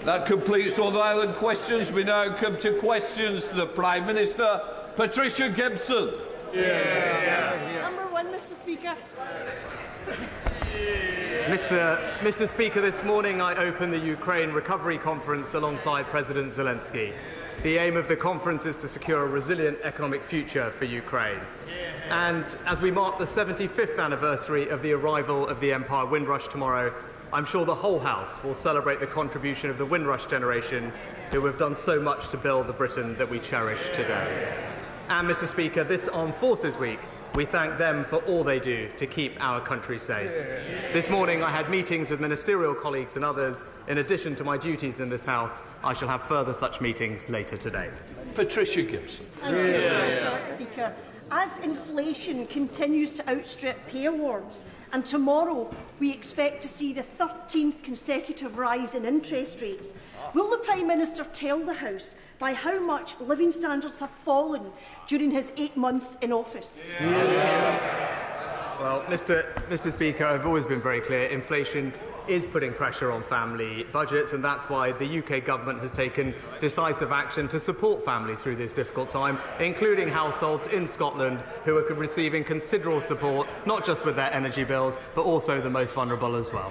That completes Northern Ireland questions. We now come to questions to the Prime Minister. Patricia Gibson. Number one, Mr. Speaker. Mr. Speaker, this morning I opened the Ukraine Recovery Conference alongside President Zelensky. The aim of the conference is to secure a resilient economic future for Ukraine. And as we mark the 75th anniversary of the arrival of the Empire Windrush tomorrow, I'm sure the whole House will celebrate the contribution of the Windrush generation who have done so much to build the Britain that we cherish today. And, Mr. Speaker, this Armed Forces Week, we thank them for all they do to keep our country safe. This morning I had meetings with ministerial colleagues and others. In addition to my duties in this House, I shall have further such meetings later today. Patricia Gibson. Thank you, Mr. Speaker. As inflation continues to outstrip pay awards, and tomorrow we expect to see the 13th consecutive rise in interest rates, will the Prime Minister tell the House by how much living standards have fallen during his 8 months in office? Well, Mr. Speaker, I've always been very clear. Inflation is putting pressure on family budgets, and that's why the UK government has taken decisive action to support families through this difficult time, including households in Scotland who are receiving considerable support, not just with their energy bills, but also the most vulnerable as well.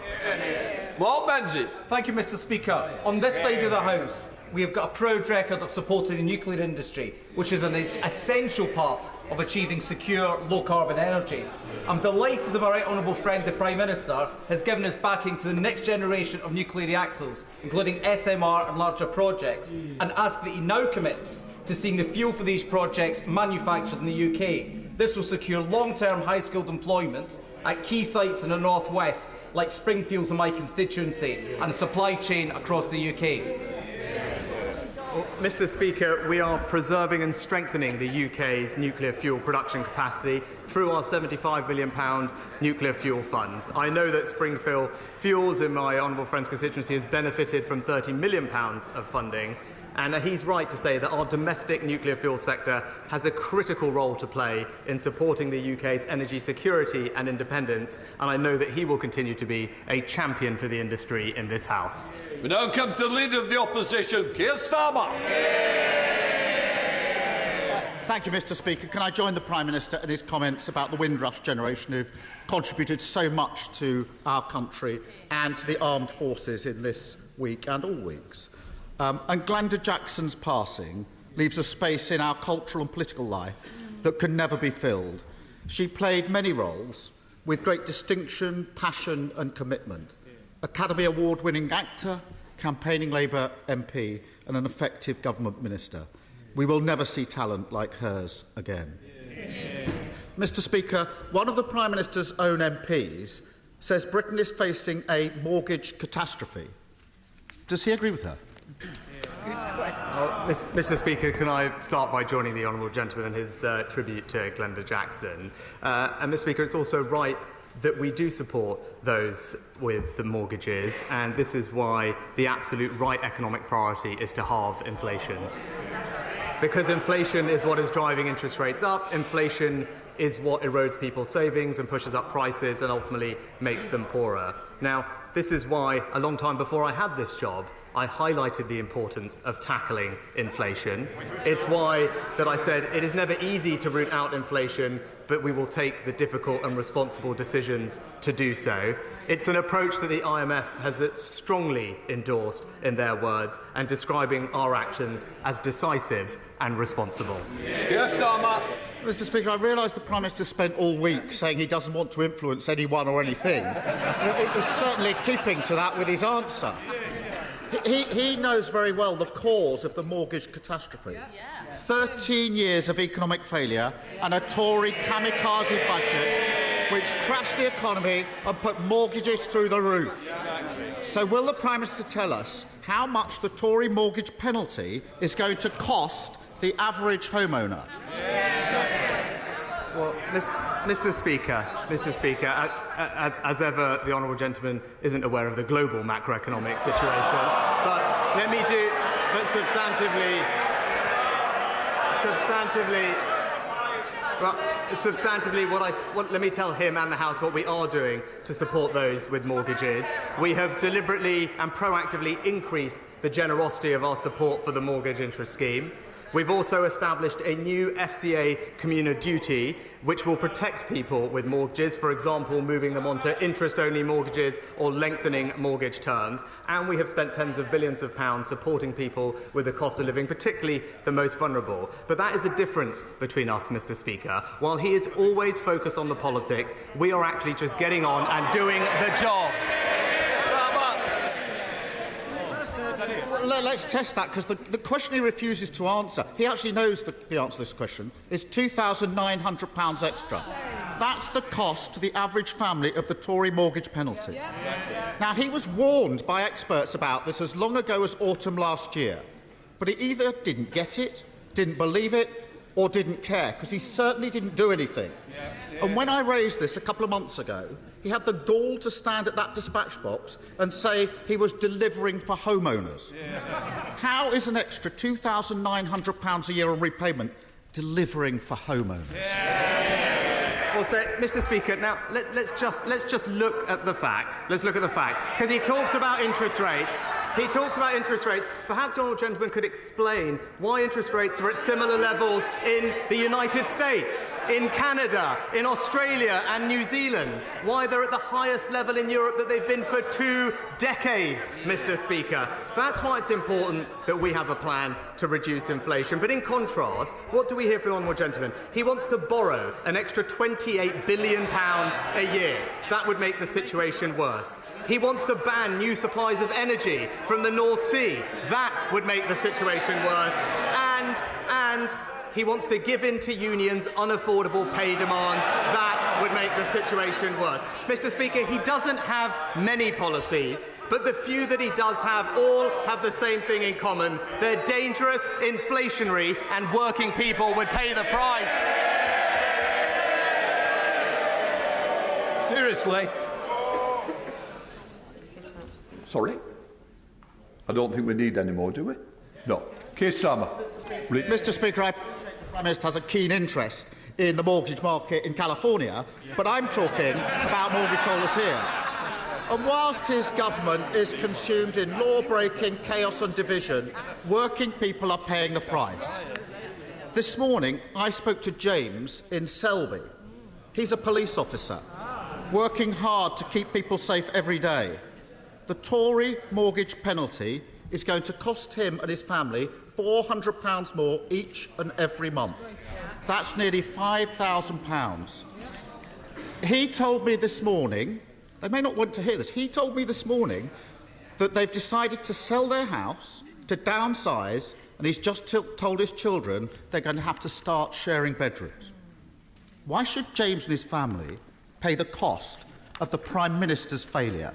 Mark Benji. Thank you, Mr. Speaker. On this side of the House, we have got a proud record of supporting the nuclear industry, which is an essential part of achieving secure, low-carbon energy. I'm delighted that my right honourable friend, the Prime Minister, has given us backing to the next generation of nuclear reactors, including SMR and larger projects, and ask that he now commits to seeing the fuel for these projects manufactured in the UK. This will secure long-term high-skilled employment at key sites in the North West, like Springfields in my constituency, and a supply chain across the UK. Well, Mr. Speaker, we are preserving and strengthening the UK's nuclear fuel production capacity through our £75 million nuclear fuel fund. I know that Springfield Fuels in my honourable friend's constituency has benefited from £30 million of funding, and he's right to say that our domestic nuclear fuel sector has a critical role to play in supporting the UK's energy security and independence, and I know that he will continue to be a champion for the industry in this House. We now come to the Leader of the Opposition, Keir Starmer. Thank you, Mr. Speaker. Can I join the Prime Minister in his comments about the Windrush generation who've contributed so much to our country and to the armed forces in this week and all weeks? And Glenda Jackson's passing leaves a space in our cultural and political life that can never be filled. She played many roles with great distinction, passion and commitment. Academy Award-winning actor, campaigning Labour MP and an effective government minister. We will never see talent like hers again. Mr. Speaker, one of the Prime Minister's own MPs says Britain is facing a mortgage catastrophe. Does he agree with her? Well, Mr. Speaker, can I start by joining the honourable gentleman in his tribute to Glenda Jackson? And, Mr. Speaker, it's also right that we do support those with the mortgages, and this is why the absolute right economic priority is to halve inflation. Because inflation is what is driving interest rates up, inflation is what erodes people's savings and pushes up prices and ultimately makes them poorer. Now, this is why, a long time before I had this job, I highlighted the importance of tackling inflation. It's why that I said it is never easy to root out inflation, but we will take the difficult and responsible decisions to do so. It's an approach that the IMF has strongly endorsed in their words and describing our actions as decisive and responsible. Keir Starmer. Mr. Speaker, I realise the Prime Minister spent all week saying he doesn't want to influence anyone or anything. It was certainly keeping to that with his answer. He knows very well the cause of the mortgage catastrophe. 13 years of economic failure and a Tory kamikaze budget which crashed the economy and put mortgages through the roof. So will the Prime Minister tell us how much the Tory mortgage penalty is going to cost the average homeowner? Well, Mr. Speaker, as ever, the honourable gentleman isn't aware of the global macroeconomic situation. But let me do. But substantively, Well, substantively, let me tell him and the House what we are doing to support those with mortgages. We have deliberately and proactively increased the generosity of our support for the mortgage interest scheme. We've also established a new FCA communal duty which will protect people with mortgages, for example, moving them onto interest-only mortgages or lengthening mortgage terms. And we have spent tens of billions of pounds supporting people with the cost of living, particularly the most vulnerable. But that is the difference between us, Mr. Speaker. While he is always focused on the politics, we are actually just getting on and doing the job. Let's test that, because the question he refuses to answer, he actually knows the answer to this question, is £2,900 extra. That's the cost to the average family of the Tory mortgage penalty. Now, he was warned by experts about this as long ago as autumn last year, but he either didn't get it, didn't believe it, or didn't care, because he certainly didn't do anything. And when I raised this a couple of months ago, he had the gall to stand at that dispatch box and say he was delivering for homeowners. How is an extra £2,900 a year on repayment delivering for homeowners? Well, so, Mr. Speaker, now let's just look at the facts. Let's look at the facts, because he talks about interest rates. Perhaps the honourable gentleman could explain why interest rates are at similar levels in the United States, in Canada, in Australia and New Zealand, why they're at the highest level in Europe that they've been for 2 decades, Mr. Speaker. That's why it's important that we have a plan to reduce inflation. But in contrast, what do we hear from the honourable gentleman? He wants to borrow an extra £28 billion a year. That would make the situation worse. He wants to ban new supplies of energy from the North Sea. That would make the situation worse. And he wants to give in to unions' unaffordable pay demands. That would make the situation worse. Mr. Speaker, he doesn't have many policies, but the few that he does have all have the same thing in common. They're dangerous, inflationary, and working people would pay the price. Seriously? Sorry? I don't think we need any more, do we? No. Keir Starmer. Mr. Speaker, I appreciate the Prime Minister has a keen interest in the mortgage market in California, but I'm talking about mortgage holders here. And whilst his government is consumed in law-breaking chaos and division, working people are paying the price. This morning, I spoke to James in Selby. He's a police officer, working hard to keep people safe every day. The Tory mortgage penalty is going to cost him and his family £400 more each and every month. That's nearly £5,000. He told me this morning, they may not want to hear this, he told me this morning that they've decided to sell their house, to downsize, and he's just told his children they're going to have to start sharing bedrooms. Why should James and his family pay the cost of the Prime Minister's failure?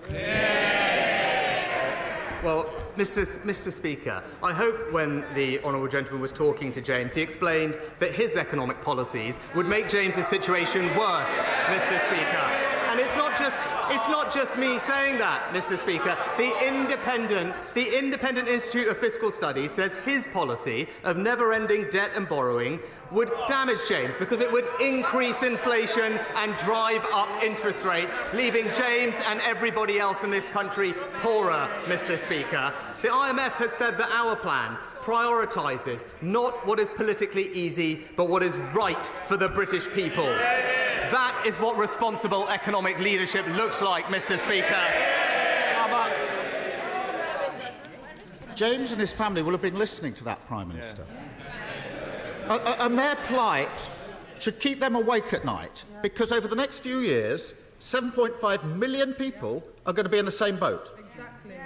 Well, Mr. Speaker, I hope when the honourable gentleman was talking to James, he explained that his economic policies would make James's situation worse, Mr. Speaker. And it's not just me saying that, Mr. Speaker. The Independent Institute of Fiscal Studies says his policy of never-ending debt and borrowing would damage James because it would increase inflation and drive up interest rates, leaving James and everybody else in this country poorer, Mr. Speaker. The IMF has said that our plan prioritises not what is politically easy, but what is right for the British people. That is what responsible economic leadership looks like, Mr. Speaker. James and his family will have been listening to that Prime Minister. And their plight should keep them awake at night, because over the next few years, 7.5 million people are going to be in the same boat,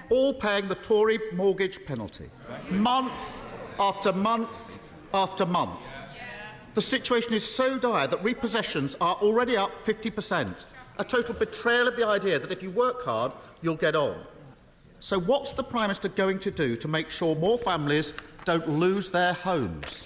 all paying the Tory mortgage penalty, month after month after month. The situation is so dire that repossessions are already up 50%, a total betrayal of the idea that if you work hard, you'll get on. So what's the Prime Minister going to do to make sure more families don't lose their homes?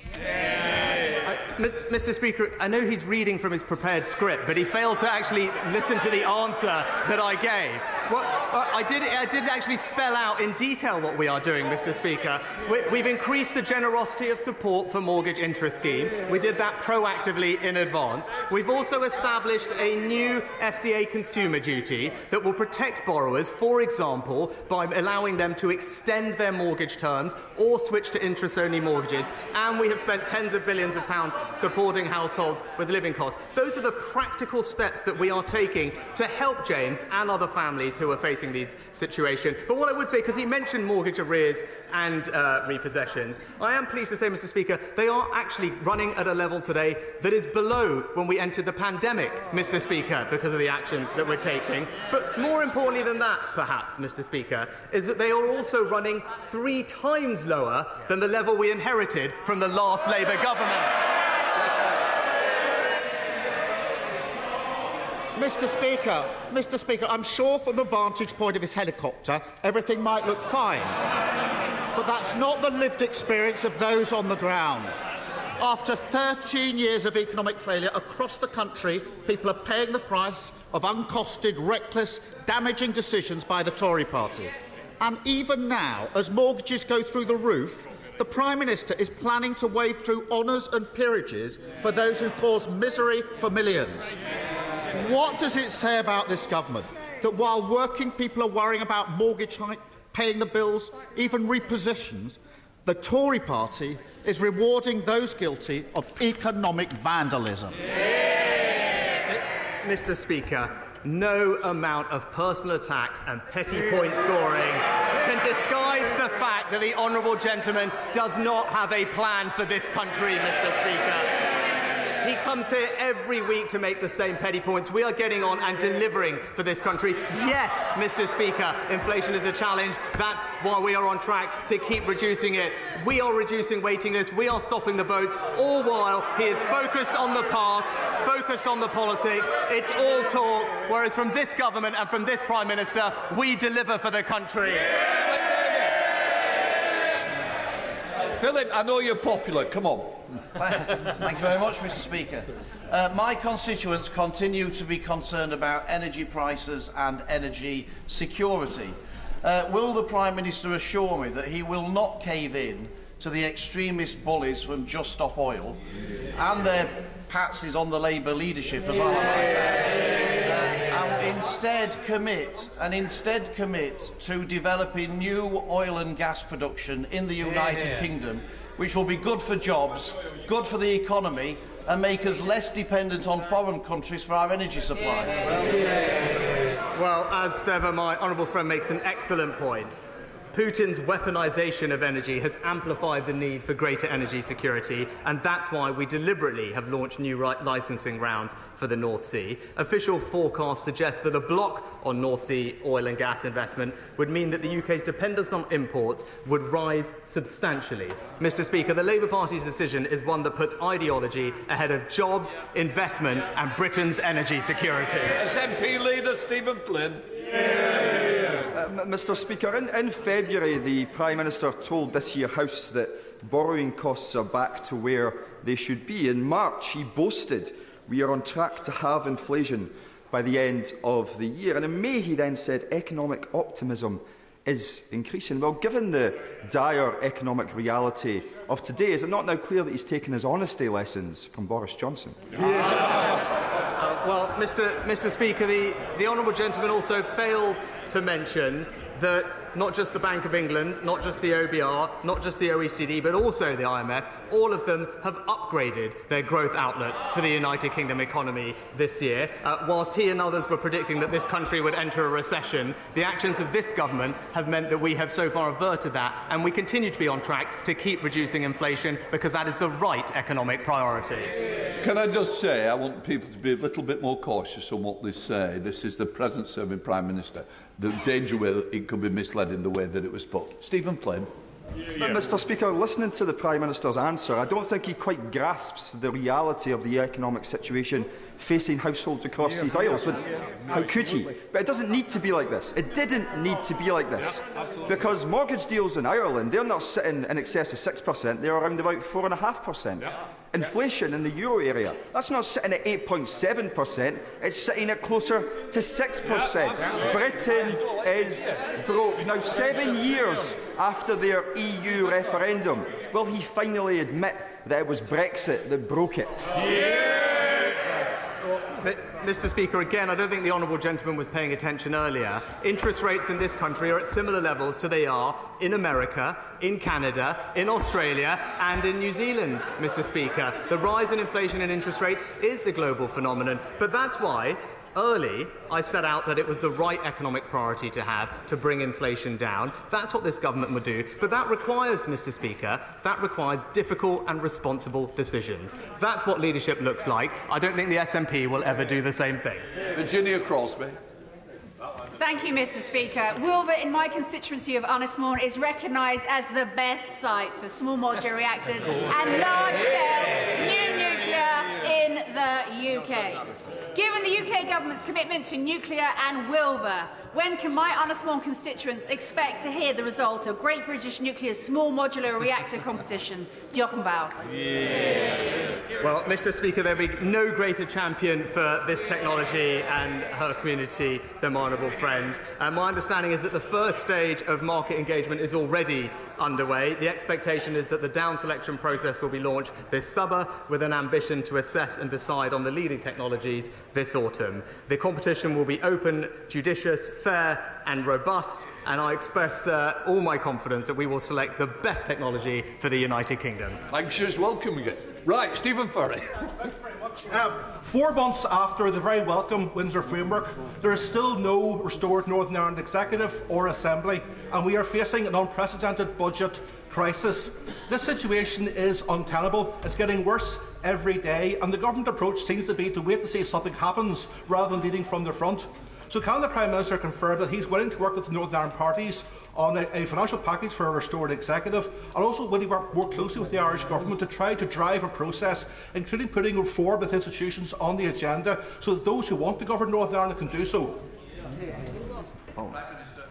Mr. Speaker, I know he's reading from his prepared script, but he failed to actually listen to the answer that I gave. Well, I did actually spell out in detail what we are doing, Mr. Speaker. We've increased the generosity of support for mortgage interest scheme. We did that proactively in advance. We've also established a new FCA consumer duty that will protect borrowers, for example, by allowing them to extend their mortgage terms or switch to interest-only mortgages. And we have spent tens of billions of pounds supporting households with living costs. Those are the practical steps that we are taking to help James and other families who are facing these situations. But what I would say, because he mentioned mortgage arrears and repossessions, I am pleased to say, Mr. Speaker, they are actually running at a level today that is below when we entered the pandemic, Mr. Speaker, because of the actions that we're taking. But more importantly than that, perhaps, Mr. Speaker, is that they are also running 3 times lower than the level we inherited from the last Labour government. Mr. Speaker, I'm sure from the vantage point of his helicopter, everything might look fine. But that's not the lived experience of those on the ground. After 13 years of economic failure across the country, people are paying the price of uncosted, reckless, damaging decisions by the Tory party. And even now, as mortgages go through the roof, the Prime Minister is planning to wave through honours and peerages for those who cause misery for millions. What does it say about this government that while working people are worrying about mortgage hike, paying the bills, even repossessions, the Tory party is rewarding those guilty of economic vandalism? Mr. Speaker, no amount of personal attacks and petty point scoring can disguise the fact that the honourable gentleman does not have a plan for this country, Mr. Speaker. He comes here every week to make the same petty points. We are getting on and delivering for this country. Yes, Mr. Speaker, inflation is a challenge. That's why we are on track to keep reducing it. We are reducing waiting lists. We are stopping the boats, all while he is focused on the past, focused on the politics. It's all talk, whereas from this government and from this Prime Minister, we deliver for the country. Philip, I know you're popular. Come on. Thank you very much, Mr. Speaker. My constituents continue to be concerned about energy prices and energy security. Will the Prime Minister assure me that he will not cave in to the extremist bullies from Just Stop Oil and their patsies on the Labour leadership, as I might add, and instead commit to developing new oil and gas production in the United Kingdom, which will be good for jobs, good for the economy, and make us less dependent on foreign countries for our energy supply? Well, as ever, my honourable friend makes an excellent point. Putin's weaponisation of energy has amplified the need for greater energy security, and that's why we deliberately have launched new licensing rounds for the North Sea. Official forecasts suggest that a block on North Sea oil and gas investment would mean that the UK's dependence on imports would rise substantially. Mr. Speaker, the Labour Party's decision is one that puts ideology ahead of jobs, investment and Britain's energy security. SNP leader Stephen Flynn. Mr. Speaker, in February, the Prime Minister told this here House that borrowing costs are back to where they should be. In March, he boasted we are on track to halve inflation by the end of the year. And in May, he then said economic optimism is increasing. Well, given the dire economic reality of today, is it not now clear that he's taken his honesty lessons from Boris Johnson? Well, Mr. Speaker, the honourable gentleman also failed to mention that not just the Bank of England, not just the OBR, not just the OECD, but also the IMF, all of them have upgraded their growth outlook for the United Kingdom economy this year. Whilst he and others were predicting that this country would enter a recession, the actions of this government have meant that we have so far averted that, and we continue to be on track to keep reducing inflation because that is the right economic priority. Can I just say, I want people to be a little bit more cautious on what they say. This is the present serving Prime Minister. The danger will it could be misled in the way that it was put. Stephen Flynn. Mr. Speaker, listening to the Prime Minister's answer, I don't think he quite grasps the reality of the economic situation facing households across these aisles. But how could he? But it doesn't need to be like this. It didn't need to be like this. Because mortgage deals in Ireland, they're not sitting in excess of 6%, they're around about 4.5%. Inflation in the euro area, that's not sitting at 8.7%, it's sitting at closer to 6%. Britain is broke. Now, 7 years after their EU referendum, will he finally admit that it was Brexit that broke it? Mr. Speaker, again, I don't think the honourable gentleman was paying attention earlier. Interest rates in this country are at similar levels to they are in America, in Canada, in Australia and in New Zealand, Mr. Speaker. The rise in inflation and interest rates is a global phenomenon, but that's why early I set out that it was the right economic priority to have to bring inflation down. That's what this government would do. But that requires, Mr. Speaker, that requires difficult and responsible decisions. That's what leadership looks like. I don't think the SNP will ever do the same thing. Virginia Crosby. Thank you, Mr. Speaker. Wilver, in my constituency of Anismore, is recognised as the best site for small modular reactors and large-scale new nuclear in the UK. Given the UK government's commitment to nuclear and Wilver, when can my Anismore constituents expect to hear the result of Great British Nuclear's small modular reactor competition? Diolch yn fawr. Well, Mr. Speaker, there will be no greater champion for this technology and her community than my honourable friend. My understanding is that the first stage of market engagement is already underway. The expectation is that the down selection process will be launched this summer with an ambition to assess and decide on the leading technologies this autumn. The competition will be open, judicious, fair and robust, and I express all my confidence that we will select the best technology for the United Kingdom. Anxious welcoming it. Right, Stephen Furry. 4 months after the very welcome Windsor Framework, there is still no restored Northern Ireland Executive or Assembly, and we are facing an unprecedented budget crisis. This situation is untenable. It's getting worse every day, and the government approach seems to be to wait to see if something happens rather than leading from the front. So can the Prime Minister confirm that he's willing to work with the Northern Ireland parties on a financial package for a restored executive, and also will he work more closely with the Irish Government to try to drive a process, including putting reform with institutions on the agenda, so that those who want to govern Northern Ireland can do so?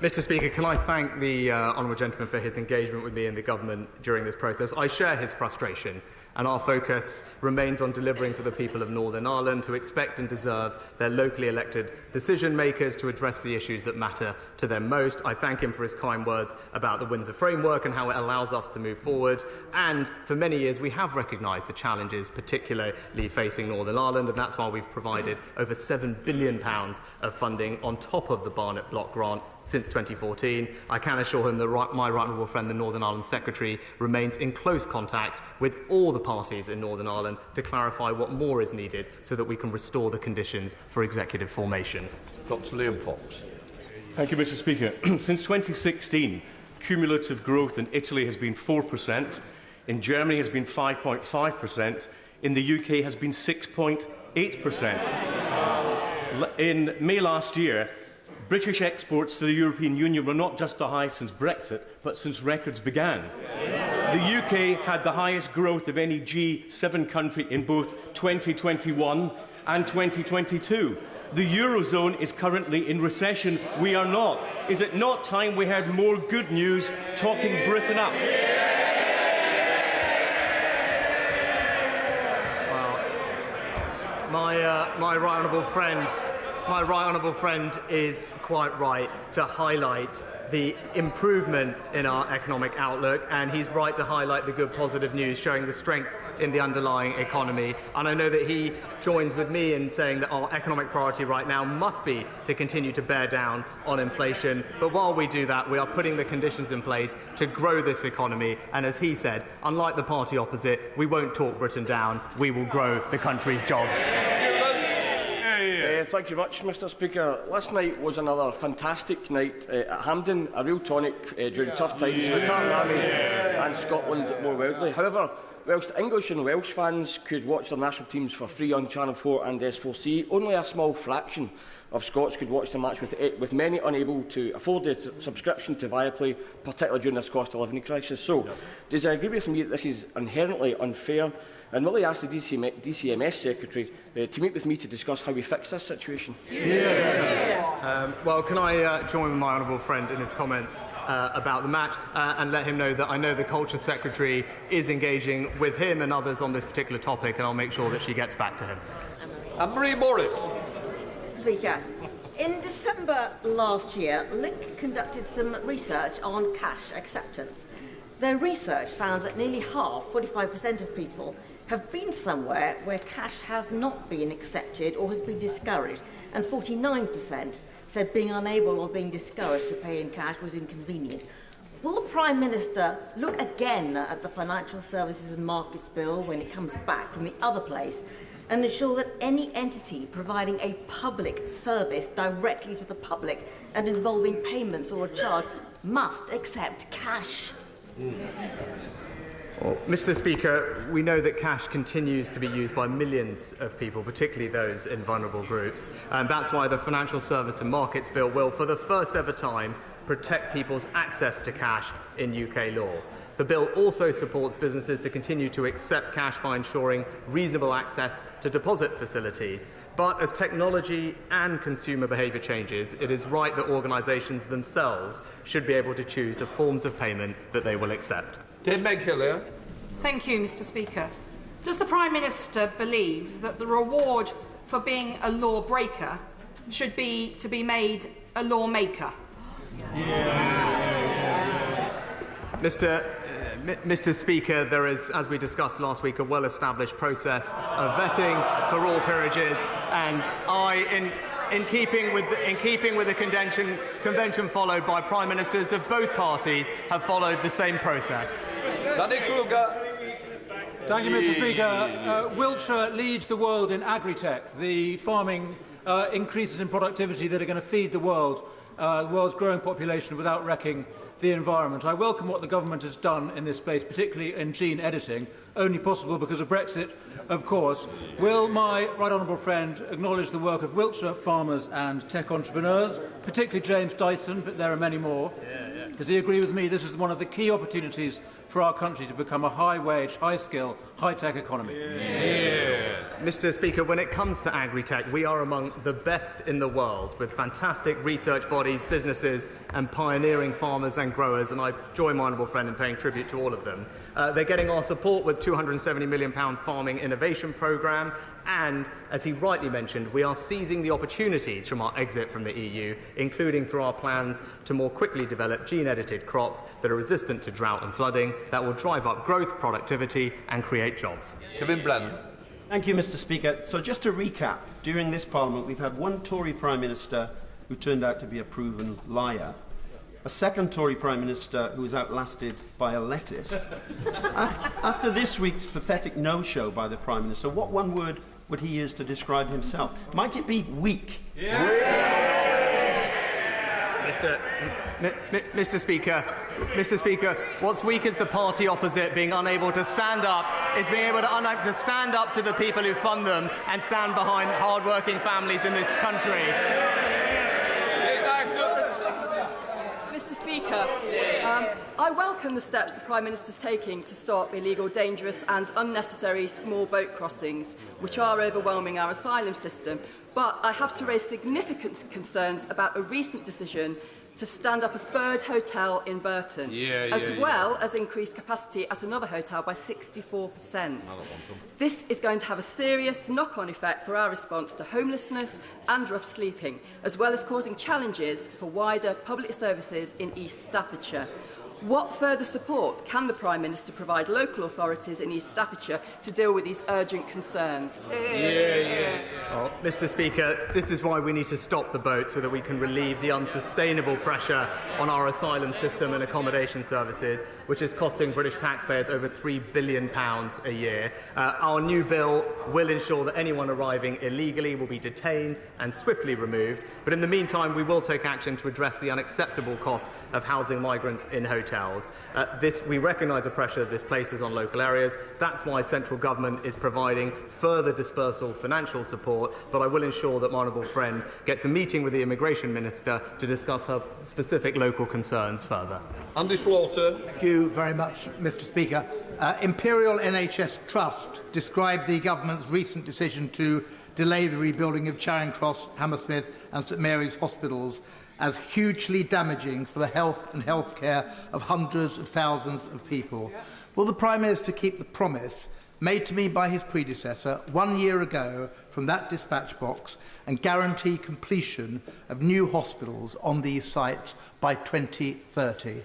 Mr. Speaker, can I thank the honourable gentleman for his engagement with me and the government during this process. I share his frustration, and our focus remains on delivering for the people of Northern Ireland, who expect and deserve their locally elected decision makers to address the issues that matter to them most. I thank him for his kind words about the Windsor Framework and how it allows us to move forward. And for many years we have recognised the challenges particularly facing Northern Ireland, and that's why we've provided over £7 billion of funding on top of the Barnett Block grant since 2014. I can assure him that my right honourable friend, the Northern Ireland Secretary, remains in close contact with all the parties in Northern Ireland to clarify what more is needed so that we can restore the conditions for executive formation. Dr. Liam Fox. Thank you, Mr. Speaker. Since 2016, cumulative growth in Italy has been 4%, in Germany has been 5.5%, in the UK has been 6.8%. In May last year, British exports to the European Union were not just the highest since Brexit, but since records began. The UK had the highest growth of any G7 country in both 2021 and 2022. The Eurozone is currently in recession. We are not. Is it not time we heard more good news talking Britain up? Well, my right honourable friend is quite right to highlight the improvement in our economic outlook, and he's right to highlight the good positive news showing the strength in the underlying economy. And I know that he joins with me in saying that our economic priority right now must be to continue to bear down on inflation. But while we do that, we are putting the conditions in place to grow this economy. And as he said, unlike the party opposite, we won't talk Britain down, we will grow the country's jobs. Thank you much, Mr. Speaker. Last night was another fantastic night at Hampden, a real tonic during tough times for the Tartan Army and Scotland more widely. However, whilst English and Welsh fans could watch their national teams for free on Channel 4 and S4C, only a small fraction of Scots could watch the match with many unable to afford a subscription to Viaplay, particularly during this cost of living crisis. So, does he agree with me that this is inherently unfair? And will he ask the DCMS Secretary to meet with me to discuss how we fix this situation? Well, can I join with my honourable friend in his comments about the match and let him know that I know the Culture Secretary is engaging with him and others on this particular topic, and I'll make sure that she gets back to him. Anne-Marie Morris. Speaker, in December last year, Link conducted some research on cash acceptance. Their research found that nearly half, 45% of people, have been somewhere where cash has not been accepted or has been discouraged, and 49% said being unable or being discouraged to pay in cash was inconvenient. Will the Prime Minister look again at the Financial Services and Markets Bill when it comes back from the other place and ensure that any entity providing a public service directly to the public and involving payments or a charge must accept cash? Well, Mr. Speaker, we know that cash continues to be used by millions of people, particularly those in vulnerable groups. And that's why the Financial Service and Markets Bill will, for the first ever time, protect people's access to cash in UK law. The bill also supports businesses to continue to accept cash by ensuring reasonable access to deposit facilities. But as technology and consumer behaviour changes, it is right that organisations themselves should be able to choose the forms of payment that they will accept. Meg Hillier. Thank you, Mr. Speaker. Does the Prime Minister believe that the reward for being a lawbreaker should be to be made a lawmaker? Mr. Speaker, there is, as we discussed last week, a well-established process of vetting for all peerages, and in keeping with the convention followed by Prime Ministers of both parties, have followed the same process. Thank you, Mr. Speaker. Wiltshire leads the world in agri-tech, the farming increases in productivity that are going to feed the world's growing population without wrecking the environment. I welcome what the government has done in this space, particularly in gene editing, only possible because of Brexit, of course. Will my right honourable friend acknowledge the work of Wiltshire farmers and tech entrepreneurs, particularly James Dyson, but there are many more? Does he agree with me this is one of the key opportunities for our country to become a high-wage, high-skill, high-tech economy? Mr. Speaker, when it comes to agri-tech, we are among the best in the world, with fantastic research bodies, businesses and pioneering farmers and growers, and I join my honourable friend in paying tribute to all of them. They're getting our support with £270 million farming innovation programme, and, as he rightly mentioned, we are seizing the opportunities from our exit from the EU, including through our plans to more quickly develop gene-edited crops that are resistant to drought and flooding, that will drive up growth, productivity and create jobs. Kevin Brennan. Thank you, Mr. Speaker. So just to recap, during this Parliament we've had one Tory Prime Minister who turned out to be a proven liar, a second Tory Prime Minister who was outlasted by a lettuce. After this week's pathetic no-show by the Prime Minister, what one word would he use to describe himself? Might it be weak? Mr. Speaker, what's weak is the party opposite being unable to stand up, is being able to stand up to the people who fund them and stand behind hard-working families in this country. Mr. Speaker, I welcome the steps the Prime Minister is taking to stop illegal, dangerous and unnecessary small boat crossings, which are overwhelming our asylum system. But I have to raise significant concerns about a recent decision to stand up a third hotel in Burton, as well as increase capacity at another hotel by 64%. This is going to have a serious knock-on effect for our response to homelessness and rough sleeping, as well as causing challenges for wider public services in East Staffordshire. What further support can the Prime Minister provide local authorities in East Staffordshire to deal with these urgent concerns? Well, Mr. Speaker, this is why we need to stop the boat so that we can relieve the unsustainable pressure on our asylum system and accommodation services, which is costing British taxpayers over £3 billion a year. Our new bill will ensure that anyone arriving illegally will be detained and swiftly removed. But in the meantime, we will take action to address the unacceptable costs of housing migrants in hotels. hotels. We recognise the pressure this places on local areas. That's why central government is providing further dispersal financial support, but I will ensure that my honourable friend gets a meeting with the Immigration Minister to discuss her specific local concerns further. Andy Slaughter. Thank you very much, Mr. Speaker. Imperial NHS Trust described the government's recent decision to delay the rebuilding of Charing Cross, Hammersmith and St Mary's hospitals as hugely damaging for the health and healthcare of hundreds of thousands of people. Will the Prime Minister keep the promise made to me by his predecessor 1 year ago from that dispatch box and guarantee completion of new hospitals on these sites by 2030?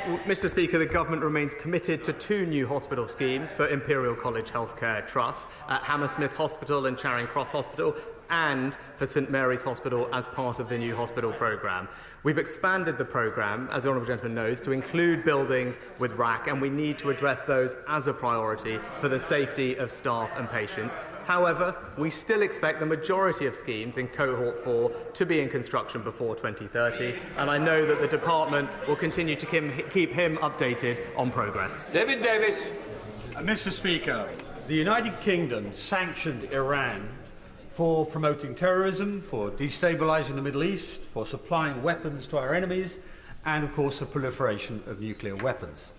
Well, Mr. Speaker, the government remains committed to 2 new hospital schemes for Imperial College Healthcare Trust at Hammersmith Hospital and Charing Cross Hospital, and for St Mary's Hospital as part of the new hospital programme. We've expanded the programme, as the honourable gentleman knows, to include buildings with RAC, and we need to address those as a priority for the safety of staff and patients. However, we still expect the majority of schemes in Cohort 4 to be in construction before 2030, and I know that the Department will continue to keep him updated on progress. David Davis. Mr. Speaker, the United Kingdom sanctioned Iran for promoting terrorism, for destabilising the Middle East, for supplying weapons to our enemies, and, of course, the proliferation of nuclear weapons.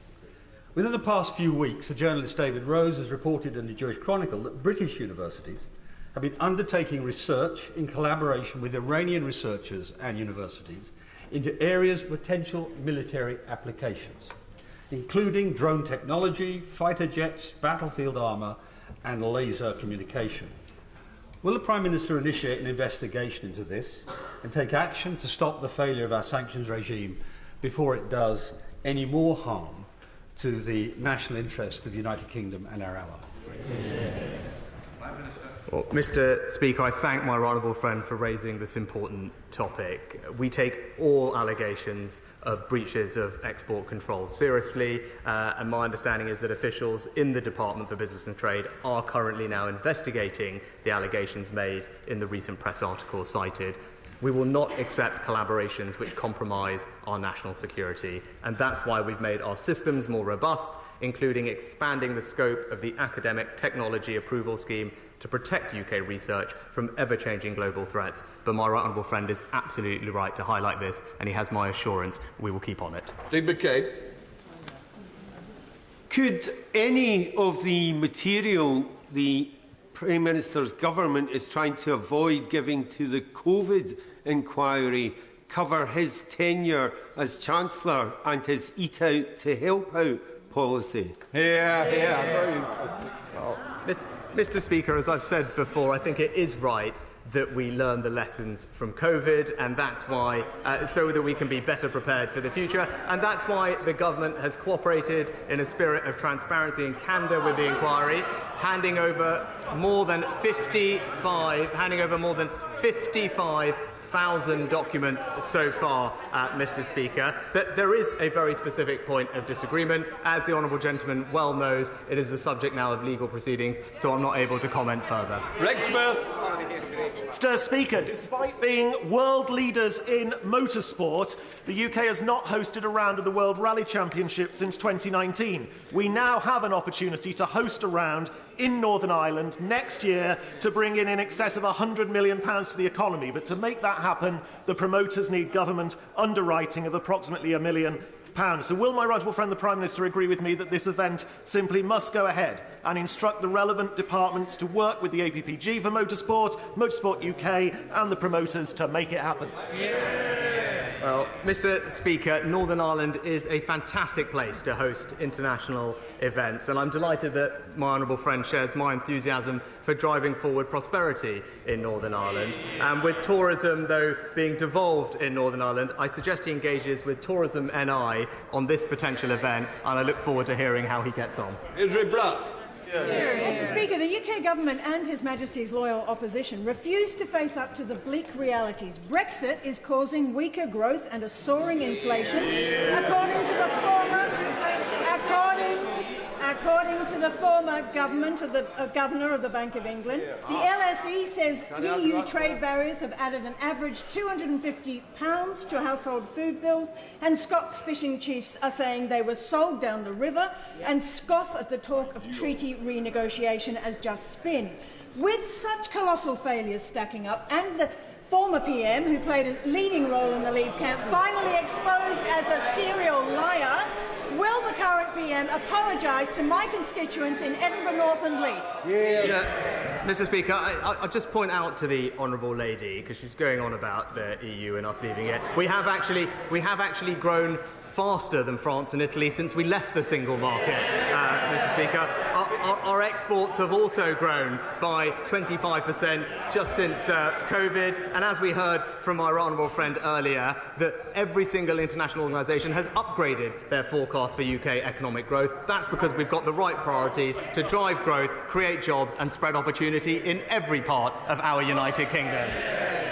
Within the past few weeks, the journalist David Rose has reported in the Jewish Chronicle that British universities have been undertaking research in collaboration with Iranian researchers and universities into areas of potential military applications, including drone technology, fighter jets, battlefield armour, and laser communication. Will the Prime Minister initiate an investigation into this and take action to stop the failure of our sanctions regime before it does any more harm to the national interest of the United Kingdom and our allies? Well, Mr. Speaker, I thank my honourable friend for raising this important topic. We take all allegations of breaches of export control seriously, and my understanding is that officials in the Department for Business and Trade are currently now investigating the allegations made in the recent press articles cited. We will not accept collaborations which compromise our national security, and that's why we've made our systems more robust, including expanding the scope of the Academic Technology Approval Scheme to protect UK research from ever-changing global threats. But my right honourable friend is absolutely right to highlight this, and he has my assurance we will keep on it. Steve McCabe. Could any of the material the Prime Minister's government is trying to avoid giving to the COVID inquiry cover his tenure as Chancellor and his eat out to help out policy? Very interesting. Well, Mr. Speaker, as I've said before, I think it is right that we learn the lessons from COVID, and that's why, so that we can be better prepared for the future, and that's why the government has cooperated in a spirit of transparency and candour with the inquiry, handing over more than 55,000 documents so far, Mr. Speaker. That there is a very specific point of disagreement. As the honourable gentleman well knows, it is the subject now of legal proceedings, so I'm not able to comment further. Greg Smith. Mr. Speaker, despite being world leaders in motorsport, the UK has not hosted a round of the World Rally Championship since 2019. We now have an opportunity to host a round in Northern Ireland next year to bring in excess of £100 million to the economy. But to make that happen, the promoters need government underwriting of approximately £1 million. So will my right honourable friend the Prime Minister agree with me that this event simply must go ahead and instruct the relevant departments to work with the APPG for motorsport, Motorsport UK and the promoters to make it happen? Well, Mr. Speaker, Northern Ireland is a fantastic place to host international events, and I'm delighted that my honourable friend shares my enthusiasm for driving forward prosperity in Northern Ireland. And with tourism, though, being devolved in Northern Ireland, I suggest he engages with Tourism NI on this potential event, and I look forward to hearing how he gets on. Israel Black. Mr. Speaker, the UK government and His Majesty's loyal opposition refuse to face up to the bleak realities. Brexit is causing weaker growth and a soaring inflation, according to the former governor of the Bank of England. The LSE says EU trade barriers have added an average £250 to household food bills, and Scots fishing chiefs are saying they were sold down the river and scoff at the talk of treaty renegotiation as just spin. With such colossal failures stacking up, and the former PM, who played a leading role in the Leave camp, finally exposed as a serial liar, will the current PM apologise to my constituents in Edinburgh North and Leith? Mr. Speaker, I'll just point out to the honourable lady, because she's going on about the EU and us leaving it. We have actually grown faster than France and Italy since we left the single market, Mr. Speaker. Our exports have also grown by 25% just since COVID, and as we heard from our honourable friend earlier, that every single international organisation has upgraded their forecast for UK economic growth. That's because we've got the right priorities to drive growth, create jobs and spread opportunity in every part of our United Kingdom.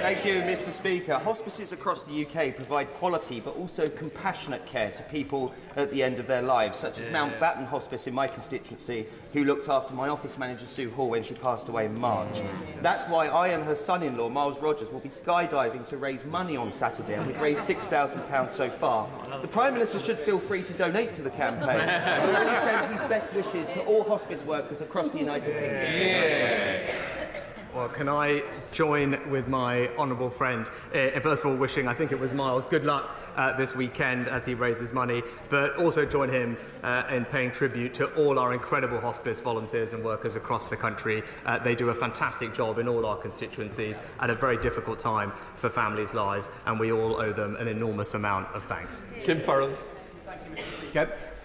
Thank you, Mr. Speaker. Hospices across the UK provide quality but also compassionate care to people at the end of their lives, such as Mountbatten Hospice in my constituency, who looked after my office manager Sue Hall when she passed away in March. That's why I and her son-in-law, Miles Rogers, will be skydiving to raise money on Saturday, and we've raised £6,000 so far. The Prime Minister should feel free to donate to the campaign. He will send his best wishes to all hospice workers across the United Kingdom. Well, can I join with my honourable friend in first of all wishing, I think it was Miles, good luck this weekend as he raises money, but also join him in paying tribute to all our incredible hospice volunteers and workers across the country. They do a fantastic job in all our constituencies at a very difficult time for families' lives, and we all owe them an enormous amount of thanks. Kim Farrell.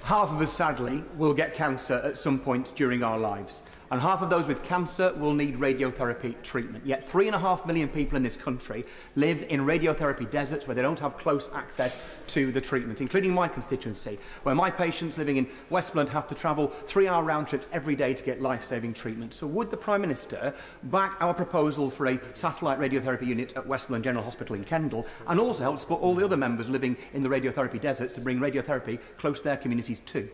Half of us, sadly, will get cancer at some point during our lives. And half of those with cancer will need radiotherapy treatment. Yet 3.5 million people in this country live in radiotherapy deserts where they don't have close access to the treatment, including my constituency, where my patients living in Westmoreland have to travel 3-hour round trips every day to get life-saving treatment. So would the Prime Minister back our proposal for a satellite radiotherapy unit at Westmoreland General Hospital in Kendal, and also help support all the other members living in the radiotherapy deserts to bring radiotherapy close to their communities too?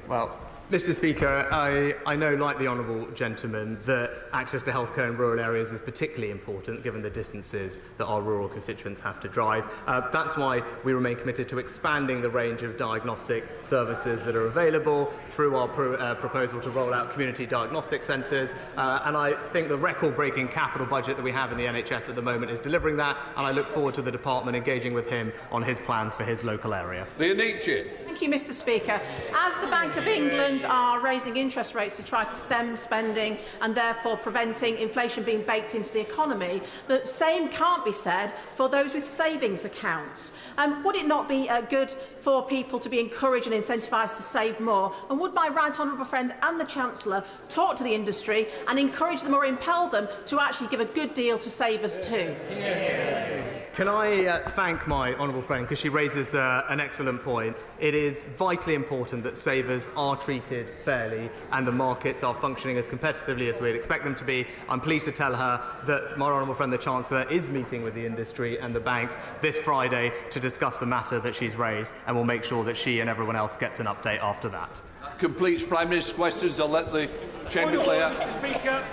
Well, Mr. Speaker, I know, like the honourable gentleman, that access to healthcare in rural areas is particularly important given the distances that our rural constituents have to drive. That's why we remain committed to expanding the range of diagnostic services that are available through our proposal to roll out community diagnostic centres. And I think the record-breaking capital budget that we have in the NHS at the moment is delivering that, and I look forward to the department engaging with him on his plans for his local area. Thank you, Mr. Speaker. As the Bank of England are raising interest rates to try to stem spending and therefore preventing inflation being baked into the economy, the same can't be said for those with savings accounts. Would it not be good for people to be encouraged and incentivised to save more? And would my right honourable friend and the Chancellor talk to the industry and encourage them or impel them to actually give a good deal to savers too? Can I thank my honourable friend, because she raises an excellent point. It is vitally important that savers are treated fairly and the markets are functioning as competitively as we'd expect them to be. I'm pleased to tell her that my honourable friend, the Chancellor, is meeting with the industry and the banks this Friday to discuss the matter that she's raised, and we'll make sure that she and everyone else gets an update after that. Completes Prime Minister's questions. I'll let the Chamber clear. Mr. Speaker.